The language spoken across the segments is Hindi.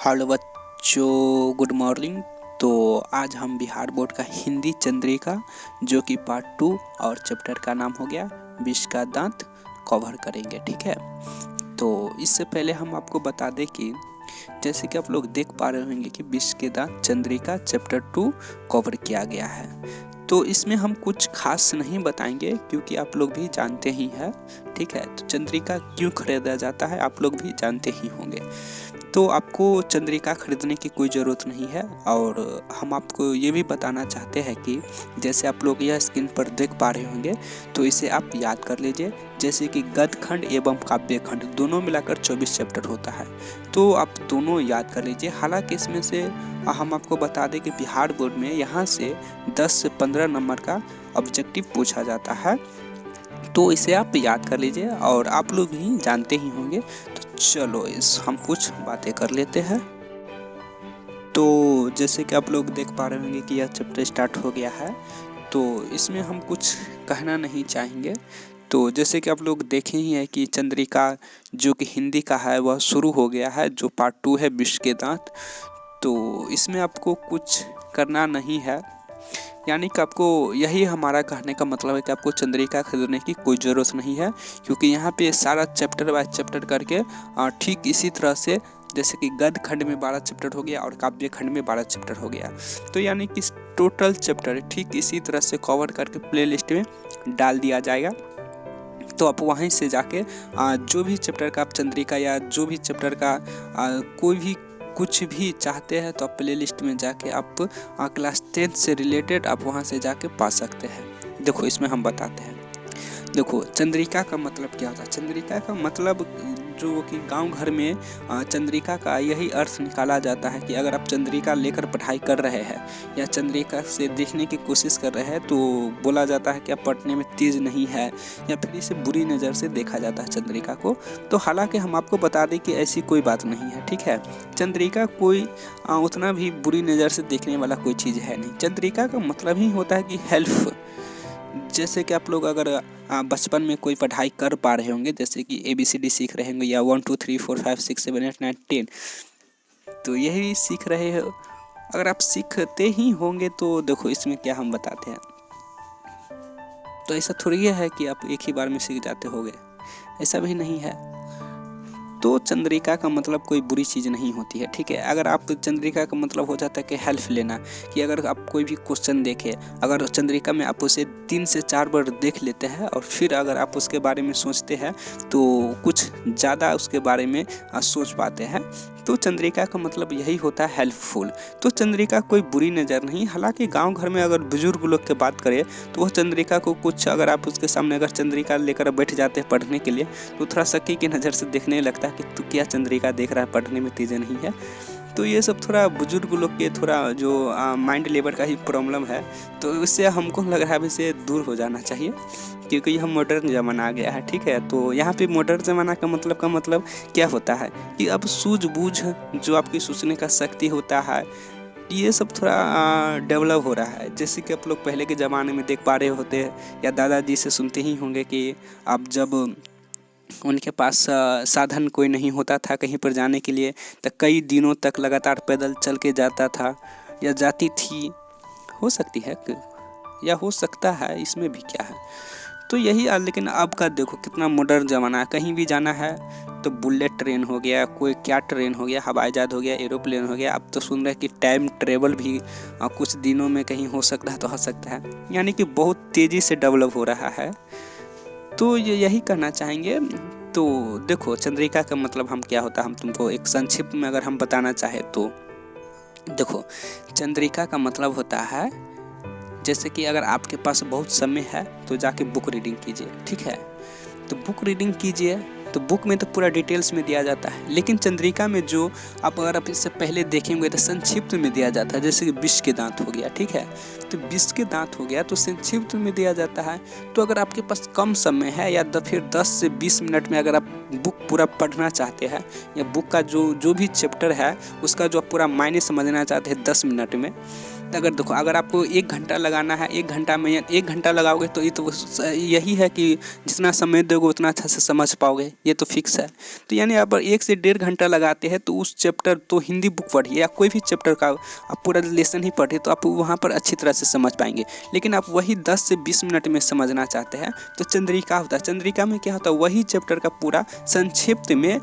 हेलो बच्चों, गुड मॉर्निंग। तो आज हम बिहार बोर्ड का हिंदी चंद्रिका जो कि पार्ट 2 और चैप्टर का नाम हो गया विष का दांत कवर करेंगे। ठीक है, तो इससे पहले हम आपको बता दें कि जैसे कि आप लोग देख पा रहे होंगे कि विष के दांत चंद्रिका चैप्टर 2 कवर किया गया है। तो इसमें हम कुछ खास नहीं बताएंगे क्योंकि आप लोग भी जानते ही हैं। ठीक है, तो चंद्रिका क्यों खरीदा जाता है आप लोग भी जानते ही होंगे। तो आपको चंद्रिका खरीदने की कोई ज़रूरत नहीं है। और हम आपको ये भी बताना चाहते हैं कि जैसे आप लोग यह स्क्रीन पर देख पा रहे होंगे तो इसे आप याद कर लीजिए। जैसे कि गद्य खंड एवं काव्य खंड दोनों मिलाकर 24 चैप्टर होता है, तो आप दोनों याद कर लीजिए। हालांकि इसमें से हम आपको बता दें कि बिहार बोर्ड में यहाँ से 10 से 15 नंबर का ऑब्जेक्टिव पूछा जाता है, तो इसे आप याद कर लीजिए और आप लोग भी जानते ही होंगे। तो चलो हम कुछ बातें कर लेते हैं। तो जैसे कि आप लोग देख पा रहे होंगे कि यह चैप्टर स्टार्ट हो गया है, तो इसमें हम कुछ कहना नहीं चाहेंगे। तो जैसे कि आप लोग देखे ही हैं कि चंद्रिका जो कि हिंदी का है वह शुरू हो गया है, जो पार्ट 2 है विष के दांत। तो इसमें आपको कुछ करना नहीं है, यानी कि आपको यही हमारा कहने का मतलब है कि आपको चंद्रिका खरीदने की कोई ज़रूरत नहीं है, क्योंकि यहाँ पे सारा चैप्टर बाय चैप्टर करके ठीक इसी तरह से जैसे कि गद्य खंड में 12 चैप्टर हो गया और काव्य खंड में 12 चैप्टर हो गया, तो यानी कि टोटल चैप्टर ठीक इसी तरह से कवर करके प्लेलिस्ट में डाल दिया जाएगा। तो आप वहीं से जाके जो भी चैप्टर का आप चंद्रिका या जो भी चैप्टर का कोई भी कुछ भी चाहते हैं तो आप प्ले लिस्ट में जाके आप क्लास 10 से रिलेटेड आप वहां से जाके पा सकते हैं। देखो इसमें हम बताते हैं। देखो चंद्रिका का मतलब क्या होता है। चंद्रिका का मतलब जो कि गांव घर में चंद्रिका का यही अर्थ निकाला जाता है कि अगर आप चंद्रिका लेकर पढ़ाई कर रहे हैं या चंद्रिका से देखने की कोशिश कर रहे हैं तो बोला जाता है कि आप पढ़ने में तेज नहीं है या फिर इसे बुरी नज़र से देखा जाता है चंद्रिका को। तो हालांकि हम आपको बता दें कि ऐसी कोई बात नहीं है। ठीक है, चंद्रिका कोई उतना भी बुरी नज़र से देखने वाला कोई चीज़ है नहीं। चंद्रिका का मतलब ही होता है कि हेल्प। जैसे कि आप लोग अगर बचपन में कोई पढ़ाई कर पा रहे होंगे, जैसे कि ABCD सीख रहे होंगे या 1 2 3 4 5 6 7 8 9 10, तो यही सीख रहे हो। अगर आप सीखते ही होंगे तो देखो इसमें क्या हम बताते हैं। तो ऐसा थोड़ी है कि आप एक ही बार में सीख जाते होंगे, ऐसा भी नहीं है। तो चंद्रिका का मतलब कोई बुरी चीज़ नहीं होती है। ठीक है, अगर आप चंद्रिका का मतलब हो जाता है कि हेल्प लेना, कि अगर आप कोई भी क्वेश्चन देखें, अगर चंद्रिका में आप उसे 3 से 4 बार देख लेते हैं और फिर अगर आप उसके बारे में सोचते हैं तो कुछ ज़्यादा उसके बारे में सोच पाते हैं। तो चंद्रिका का मतलब यही होता है हेल्पफुल। तो चंद्रिका कोई बुरी नज़र नहीं। हालांकि गांव घर में अगर बुजुर्ग लोग की बात करें तो वह चंद्रिका को कुछ, अगर आप उसके सामने अगर चंद्रिका लेकर बैठ जाते हैं पढ़ने के लिए तो थोड़ा शक्की की नज़र से देखने लगता है कि तू क्या चंद्रिका देख रहा है, पढ़ने में तेज़ नहीं है। तो ये सब थोड़ा बुजुर्ग लोग के थोड़ा जो माइंड लेवल का ही प्रॉब्लम है, तो इससे हमको लग रहा है इससे दूर हो जाना चाहिए, क्योंकि यह मॉडर्न ज़माना आ गया है। ठीक है, तो यहाँ पे मॉडर्न ज़माना का मतलब क्या होता है कि अब सूझबूझ जो आपकी सोचने का शक्ति होता है ये सब थोड़ा डेवलप हो रहा है। जैसे कि आप लोग पहले के ज़माने में देख पा रहे होते हैं या दादाजी से सुनते ही होंगे कि अब जब उनके पास साधन कोई नहीं होता था कहीं पर जाने के लिए, तो कई दिनों तक लगातार पैदल चल के जाता था या जाती थी। हो सकती है या हो सकता है, इसमें भी क्या है। तो यही लेकिन अब का देखो कितना मॉडर्न ज़माना है। कहीं भी जाना है तो बुलेट ट्रेन हो गया, कोई क्या ट्रेन हो गया, हवाई जहाज हो गया, एरोप्लेन हो गया। अब तो सुन रहे हैं कि टाइम ट्रेवल भी कुछ दिनों में कहीं हो सकता है तो हो सकता है, यानी कि बहुत तेज़ी से डेवलप हो रहा है। तो यही कहना चाहेंगे। तो देखो चंद्रिका का मतलब हम क्या होता है, हम तुमको एक संक्षिप्त में अगर हम बताना चाहें तो देखो चंद्रिका का मतलब होता है, जैसे कि अगर आपके पास बहुत समय है तो जाके बुक रीडिंग कीजिए। ठीक है, तो बुक रीडिंग कीजिए तो बुक में तो पूरा डिटेल्स में दिया जाता है, लेकिन चंद्रिका में जो अगर आप इससे पहले देखेंगे तो संक्षिप्त में दिया जाता है। जैसे कि विष के दांत हो गया, ठीक है, तो विष के दांत हो गया तो संक्षिप्त में दिया जाता है। तो अगर आपके पास कम समय है या फिर 10 से 20 मिनट में अगर आप बुक पूरा पढ़ना चाहते हैं या बुक का जो भी चैप्टर है उसका जो आप पूरा मायने समझना चाहते हैं 10 मिनट में, अगर देखो, अगर आपको 1 घंटा लगाना है, 1 घंटा में 1 घंटा लगाओगे तो ये तो यही है कि जितना समय दोगे उतना अच्छा से समझ पाओगे, ये तो फिक्स है। तो यानी आप 1 से 1.5 घंटा लगाते हैं तो उस चैप्टर, तो हिंदी बुक पढ़िए या कोई भी चैप्टर का आप पूरा लेसन ही पढ़िए तो आप वहाँ पर अच्छी तरह से समझ पाएंगे। लेकिन आप वही 10 से 20 मिनट में समझना चाहते हैं तो चंद्रिका होता है। चंद्रिका में क्या होता है, वही चैप्टर का पूरा संक्षिप्त में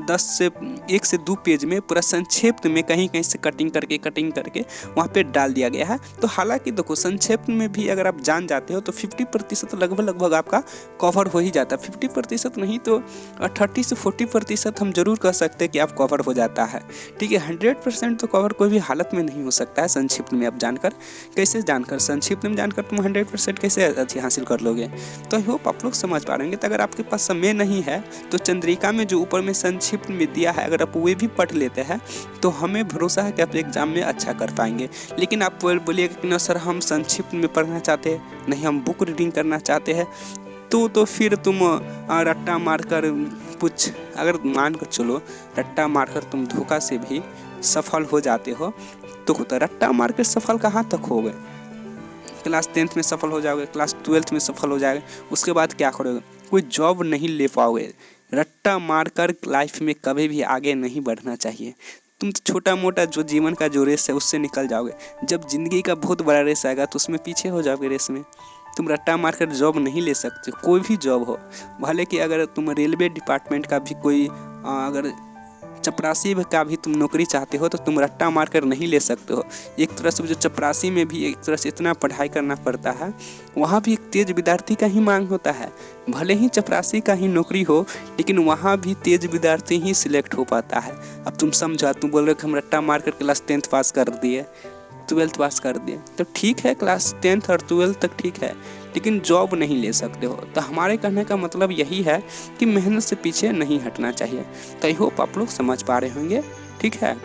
10 से 1 से 2 पेज में पूरा संक्षिप्त में कहीं कहीं से कटिंग करके वहाँ पे डाल दिया गया है। तो हालांकि देखो, संक्षेप में भी अगर आप जान जाते हो तो 50% लगभग आपका कवर हो ही जाता है। 50% नहीं तो 30 से 40% हम जरूर कह सकते हैं कि आप कवर हो जाता है। ठीक है, 100% तो कवर कोई भी हालत में नहीं हो सकता है संक्षिप्त में। आप जानकर संक्षिप्त में जानकर तुम 100% कैसे अच्छी हासिल कर लोगे। तो आई होप आप लोग समझ पा रहे हैं। तो अगर आपके पास समय नहीं है तो चंद्रिका में जो ऊपर में संक्षिप्त में दिया है, अगर आप वे भी पढ़ लेते हैं तो हमें भरोसा है कि आप एग्जाम में अच्छा कर पाएंगे। लेकिन आप बोलिएगा कि ना सर हम संक्षिप्त में पढ़ना चाहते हैं, नहीं हम बुक रीडिंग करना चाहते हैं, तो फिर तुम रट्टा मारकर कुछ, अगर मान कर चलो रट्टा मारकर तुम धोखा से भी सफल हो जाते हो तो रट्टा मार कर सफल कहाँ तक हो गए? क्लास 10th में सफल हो जाओगे, क्लास 12th में सफल हो जाओगे, उसके बाद क्या करोगे? कोई जॉब नहीं ले पाओगे। रट्टा मारकर लाइफ में कभी भी आगे नहीं बढ़ना चाहिए। तुम तो छोटा मोटा जो जीवन का जो रेस है उससे निकल जाओगे। जब जिंदगी का बहुत बड़ा रेस आएगा तो उसमें पीछे हो जाओगे रेस में। तुम रट्टा मारकर जॉब नहीं ले सकते, कोई भी जॉब हो। भले कि अगर तुम रेलवे डिपार्टमेंट का भी कोई अगर चपरासी का भी तुम नौकरी चाहते हो तो तुम रट्टा मारकर नहीं ले सकते हो। एक तरह से जो चपरासी में भी एक तरह से इतना पढ़ाई करना पड़ता है, वहाँ भी एक तेज विद्यार्थी का ही मांग होता है। भले ही चपरासी का ही नौकरी हो लेकिन वहाँ भी तेज विद्यार्थी ही सिलेक्ट हो पाता है। अब तुम समझा, तुम बोल रहे हो कि हम रट्टा मारकर क्लास 10th पास कर दिए, 12th पास कर दिए, तो ठीक है, क्लास 10th और 12th तक ठीक है, लेकिन जॉब नहीं ले सकते हो। तो हमारे कहने का मतलब यही है कि मेहनत से पीछे नहीं हटना चाहिए। तो आई होप आप लोग समझ पा रहे होंगे। ठीक है,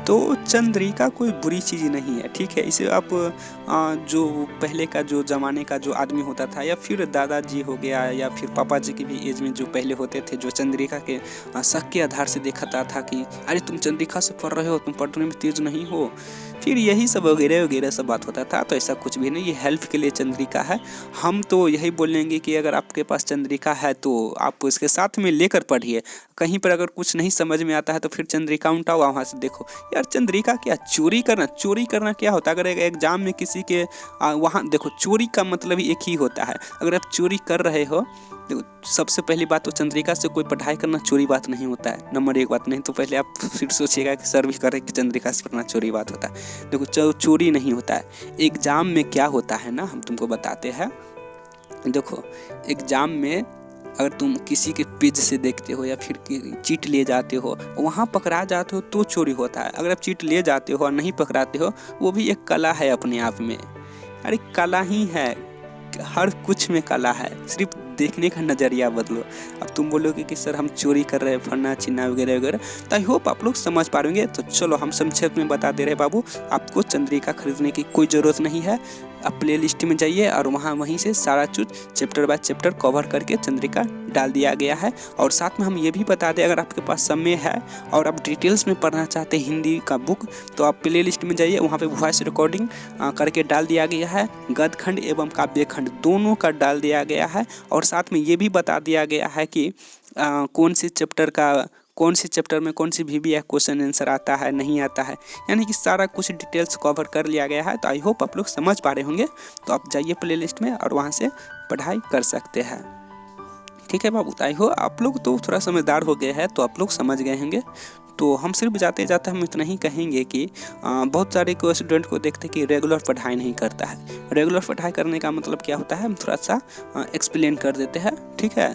तो चंद्रिका कोई बुरी चीज़ नहीं है। ठीक है, इसे आप जो पहले का जो ज़माने का जो आदमी होता था या फिर दादाजी हो गया या फिर पापा जी की भी एज में जो पहले होते थे, जो चंद्रिका के शक के आधार से देखता था कि अरे तुम चंद्रिका से पढ़ रहे हो, तुम पढ़ने में तेज नहीं हो, फिर यही सब वगैरह वगैरह सब बात होता था। तो ऐसा कुछ भी नहीं, ये हेल्प के लिए चंद्रिका है। हम तो यही बोलेंगे कि अगर आपके पास चंद्रिका है तो आप इसके साथ में लेकर पढ़िए। कहीं पर अगर कुछ नहीं समझ में आता है तो फिर चंद्रिका उल्टाओ, वहाँ से देखो यार चंद्रिका क्या, चोरी करना क्या होता है? अगर एक एग्जाम में किसी के वहाँ देखो, चोरी का मतलब ही एक ही होता है। अगर आप चोरी कर रहे हो, देखो सबसे पहली बात तो चंद्रिका से कोई पढ़ाई करना चोरी बात नहीं होता है, नंबर 1 बात। नहीं तो पहले आप फिर सोचिएगा कि सर भी करे कि चंद्रिका से पढ़ना चोरी बात होता है। देखो चोरी नहीं होता है। एग्जाम में क्या होता है ना, हम तुमको बताते हैं। देखो एग्जाम में अगर तुम किसी के पेज से देखते हो या फिर चीट ले जाते हो, वहाँ पकड़ा जाते हो तो चोरी होता है। अगर आप चीट ले जाते हो और नहीं पकड़ाते हो, वो भी एक कला है अपने आप में। अरे कला ही है, हर कुछ में कला है, सिर्फ देखने का नज़रिया बदलो। अब तुम बोलोगे कि सर हम चोरी कर रहे हैं, फरना चिन्ना वगैरह वगैरह, तो आई होप आप लोग समझ पा रहे। तो चलो हम संक्षेप में बता दे रहे बाबू, आपको चंद्रिका खरीदने की कोई ज़रूरत नहीं है। आप प्ले लिस्ट में जाइए और वहीं से सारा चीज़ चैप्टर बाय चैप्टर कवर करके चंद्रिका डाल दिया गया है। और साथ में हम ये भी बता दें, अगर आपके पास समय है और आप डिटेल्स में पढ़ना चाहते हैं हिंदी का बुक, तो आप प्ले लिस्ट में जाइए, वहाँ पे वॉइस रिकॉर्डिंग करके डाल दिया गया है। गद्य खंड एवं काव्य खंड दोनों का डाल दिया गया है। और साथ में ये भी बता दिया गया है कि कौन से चैप्टर में कौन सी VBA क्वेश्चन आंसर आता है, नहीं आता है, यानी कि सारा कुछ डिटेल्स कवर कर लिया गया है। तो आई होप आप लोग समझ पा रहे होंगे। तो आप जाइए प्ले लिस्ट में और वहाँ से पढ़ाई कर सकते हैं। ठीक है बाबू, आई होप आप लोग तो थोड़ा समझदार हो गए हैं, तो आप लोग समझ गए होंगे। तो हम सिर्फ जाते जाते हम इतना ही कहेंगे कि बहुत सारे स्टूडेंट को देखते कि रेगुलर पढ़ाई नहीं करता है। रेगुलर पढ़ाई करने का मतलब क्या होता है, हम थोड़ा सा एक्सप्लेन कर देते हैं। ठीक है,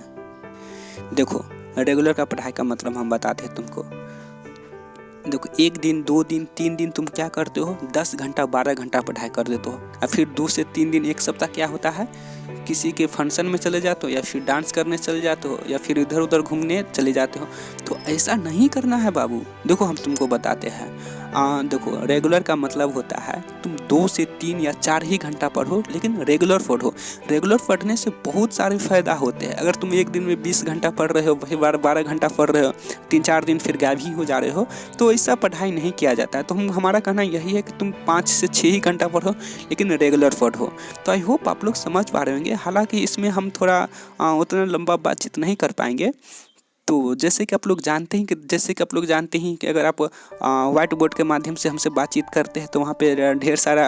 देखो रेगुलर का पढ़ाई का मतलब हम बताते हैं तुमको। देखो 1 दिन 2 दिन 3 दिन तुम क्या करते हो, 10 घंटा 12 घंटा पढ़ाई कर देते हो। और फिर 2 से 3 दिन, 1 सप्ताह क्या होता है, किसी के फंक्शन में चले जाते हो या फिर डांस करने चले जाते हो या फिर इधर उधर घूमने चले जाते हो। तो ऐसा नहीं करना है बाबू। देखो हम तुमको बताते हैं, देखो रेगुलर का मतलब होता है तुम 2 से 3 या 4 ही घंटा पढ़ो, लेकिन रेगुलर पढ़ो। रेगुलर पढ़ने से बहुत सारे फ़ायदा होते हैं। अगर तुम एक दिन में 20 घंटा पढ़ रहे हो, वही 12 घंटा पढ़ रहे हो, 3-4 दिन फिर गायब ही हो जा रहे हो, तो ऐसा पढ़ाई नहीं किया जाता है। तो हमारा कहना यही है कि तुम 5 से 6 ही घंटा पढ़ो, लेकिन रेगुलर पढ़ो। तो आई होप आप लोग समझ पा रहे होंगे। हालांकि इसमें हम थोड़ा उतना लंबा बातचीत नहीं कर पाएंगे। तो जैसे कि आप लोग जानते हैं कि अगर आप व्हाइट बोर्ड के माध्यम से हमसे बातचीत करते हैं तो वहाँ पे ढेर सारा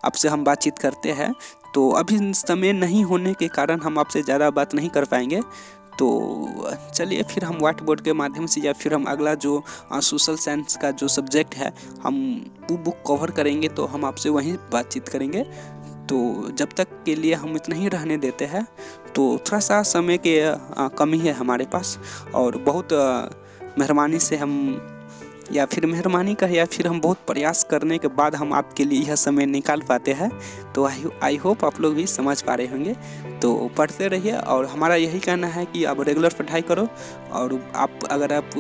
आपसे हम बातचीत करते हैं। तो अभी समय नहीं होने के कारण हम आपसे ज़्यादा बात नहीं कर पाएंगे। तो चलिए फिर हम व्हाइट बोर्ड के माध्यम से या फिर हम अगला जो सोशल साइंस का जो सब्जेक्ट है हम वो बुक कवर करेंगे, तो हम आपसे वहीं बातचीत करेंगे। तो जब तक के लिए हम इतना ही रहने देते हैं। तो थोड़ा सा समय के कमी है हमारे पास, और बहुत मेहरबानी से हम या फिर हम बहुत प्रयास करने के बाद हम आपके लिए यह समय निकाल पाते हैं। तो आई होप आप लोग भी समझ पा रहे होंगे। तो पढ़ते रहिए, और हमारा यही कहना है कि आप रेगुलर पढ़ाई करो। और अगर आप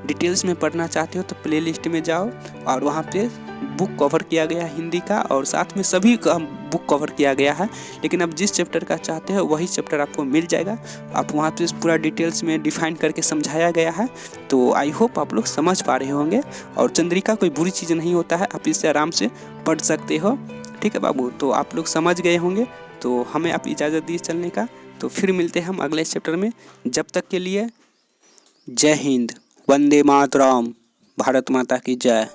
डिटेल्स में पढ़ना चाहते हो तो प्लेलिस्ट में जाओ, और वहाँ पे बुक कवर किया गया है हिंदी का, और साथ में सभी का बुक कवर किया गया है। लेकिन आप जिस चैप्टर का चाहते हो वही चैप्टर आपको मिल जाएगा। आप वहाँ पे पूरा डिटेल्स में डिफाइन करके समझाया गया है। तो आई होप आप लोग समझ पा रहे होंगे। और चंद्रिका कोई बुरी चीज़ नहीं होता है, आप इससे आराम से पढ़ सकते हो। ठीक है बाबू, तो आप लोग समझ गए होंगे। तो हमें आप इजाज़त दी चलने का। तो फिर मिलते हैं हम अगले चैप्टर में। जब तक के लिए जय हिंद, वंदे मातरम, भारत माता की जय।